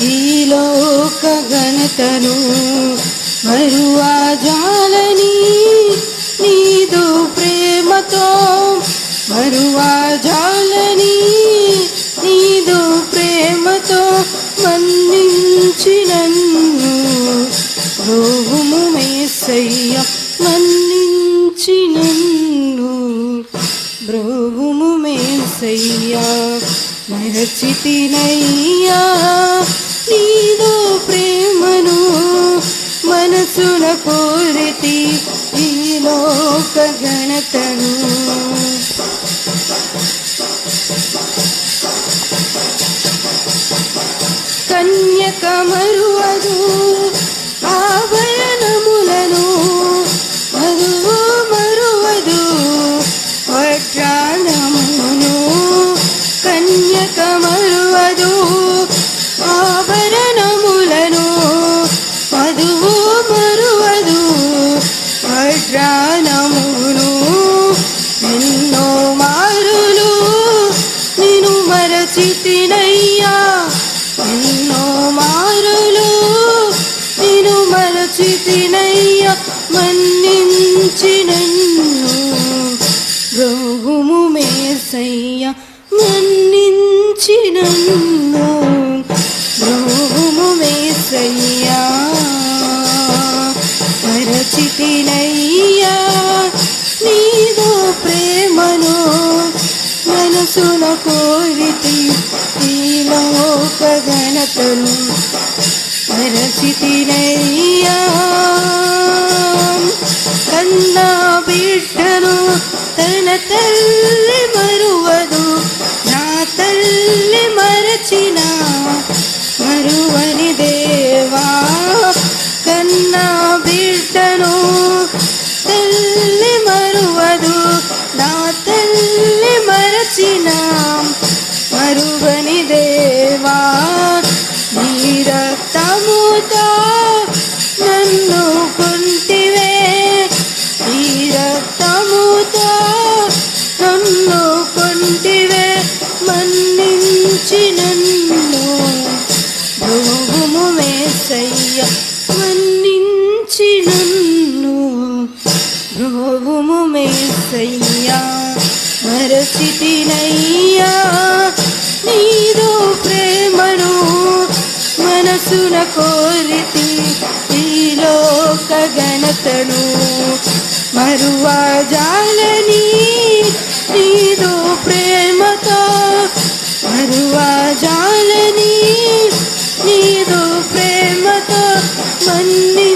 ఈ లోక ఘనతను మరువా జాలని నీదు ప్రేమతో మరువా జాలని నీదు ప్రేమతో మన్నించి నన్ను బ్రోవుము యేసయ్య మన్నించి నన్ను బ్రోవుము యేసయ్య మరచితినయ్యా నీదు ప్రేమను మనసున కోరితి ఈ లోక ఘనతను కన్యక మరువదు ఆభరణములను మధువు మరువదు వడ్రాణమును కన్యక మరువదు ఆభరణములను మధువు మరువదు వడ్రాణమును ఎన్నో మారులు నిన్ను మరచితినయ్యా ఎన్నో మారులు నిన్ను మరచితినయ్యా మన్నించి నన్ను బ్రోవుము యేసయ్య మన్నించి నన్ను బ్రోవుము యేసయ్య మరచితినయ్యా నీదు ప్రేమను మనసున కోరితి ఈ లోక ఘనతను మరచితినయ్యా కన్నా బిడ్డను తన తల్లి మరువదు నా తల్లి మరచిన మరువని దేవా కన్నా బిడ్డను తల్లి మరువదు నా తల్లి మరచిన మరువని దేవా నీ రక్తముతో నన్ను కొంటివే నీ రక్తముతో నన్ను కొంటివే మన్నించి నన్ను బ్రోవుము యేసయ్య మన్నించి నన్ను బ్రోవుము యేసయ్య మరచితినయ్యా నీదు ప్రేమను మనసున కోరితి ఈ లోక ఘనతను మరువా జాలని నీదు ప్రేమతో మరువా జాలని నీదు ప్రేమతో మన్ని